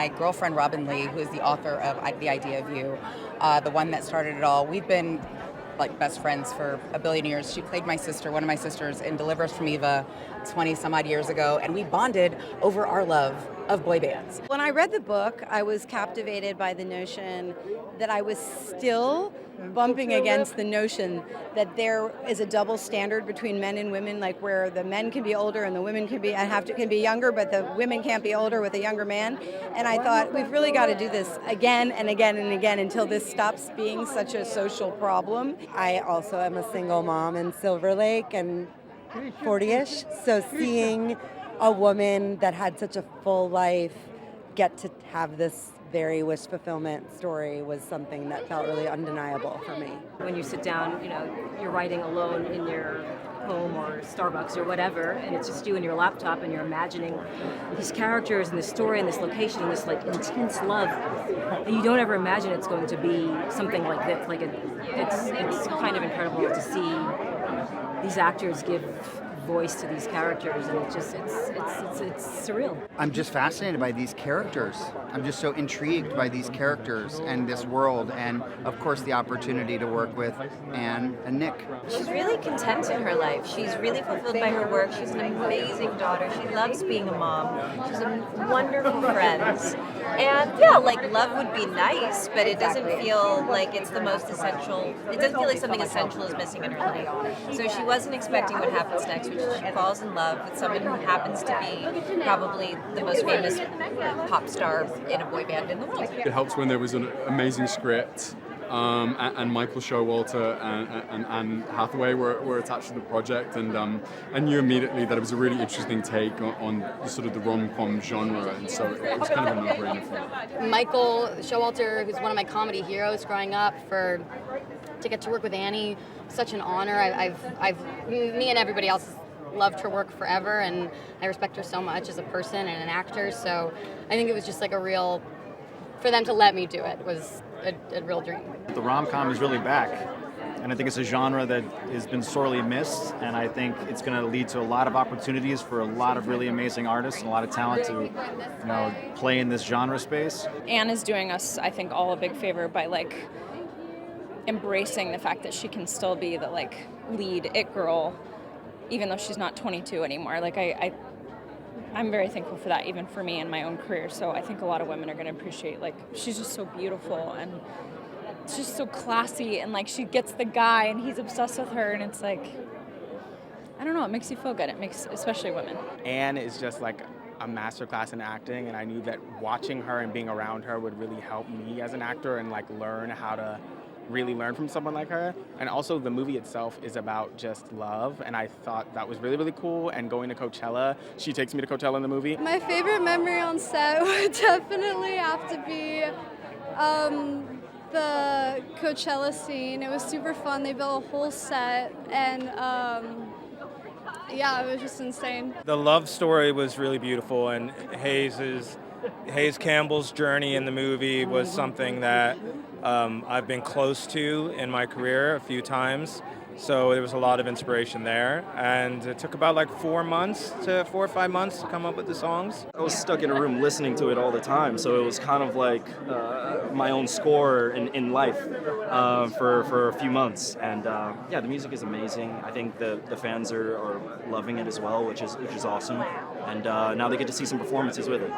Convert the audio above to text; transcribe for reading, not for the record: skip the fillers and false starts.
my girlfriend Robin Lee, who is the author of The Idea of You, the one that started it all. We've been like best friends for a billion years. She played one of my sisters in Deliver Us from Eva 20 some odd years ago, and we bonded over our love of boy bands. When I read the book, I was captivated by the notion that I was still bumping against the notion that there is a double standard between men and women, like where the men can be older and the women can be younger, but the women can't be older with a younger man. And I thought, we've really got to do this again and again and again until this stops being such a social problem. I also am a single mom in Silver Lake and 40-ish, so seeing a woman that had such a full life get to have this very wish fulfillment story was something that felt really undeniable for me. When you sit down, you're writing alone in your home or Starbucks or whatever, and it's just you and your laptop, and you're imagining these characters and this story and this location and this like intense love, and you don't ever imagine it's going to be something like this. Like it's kind of incredible to see these actors give voice to these characters, and it's surreal. I'm just fascinated by these characters. I'm just so intrigued by these characters and this world, and of course the opportunity to work with Anne and Nick. She's really content in her life. She's really fulfilled by her work. She's an amazing daughter. She loves being a mom. She's a wonderful friend. And yeah, like love would be nice, but it doesn't feel like it's the most essential. It doesn't feel like something essential is missing in her life. So she wasn't expecting what happens next, which is she falls in love with someone who happens to be probably the most famous pop star in a boy band in the world. It helps when there was an amazing script, and Michael Showalter and Anne Hathaway were attached to the project, and I knew immediately that it was a really interesting take on the sort of the rom-com genre, and so it was kind of a no-brainer for me. Michael Showalter, who's one of my comedy heroes growing up, to get to work with Annie, such an honor. Me and everybody else loved her work forever, and I respect her so much as a person and an actor, so I think it was just like for them to let me do it was a real dream. The rom-com is really back, and I think it's a genre that has been sorely missed, and I think it's going to lead to a lot of opportunities for a lot of really amazing artists and a lot of talent to play in this genre space. Anne is doing us, I think, all a big favor by embracing the fact that she can still be the lead it girl, even though she's not 22 anymore. I'm very thankful for that, even for me in my own career. So I think a lot of women are going to appreciate, she's just so beautiful, and it's just so classy, and she gets the guy and he's obsessed with her, and it's I don't know, it makes you feel good. It makes, especially women. Anne is just a masterclass in acting, and I knew that watching her and being around her would really help me as an actor and learn how to really learn from someone like her. And also the movie itself is about just love, and I thought that was really, really cool. And going to Coachella, she takes me to Coachella in the movie. My favorite memory on set would definitely have to be the Coachella scene. It was super fun. They built a whole set, and yeah, it was just insane. The love story was really beautiful, and Hayes Campbell's journey in the movie was something that I've been close to in my career a few times, so there was a lot of inspiration there, and it took about 4 or 5 months to come up with the songs. I was stuck in a room listening to it all the time, so it was kind of like my own score in life for a few months, and yeah, the music is amazing. I think the fans are loving it as well, which is awesome, and now they get to see some performances with it.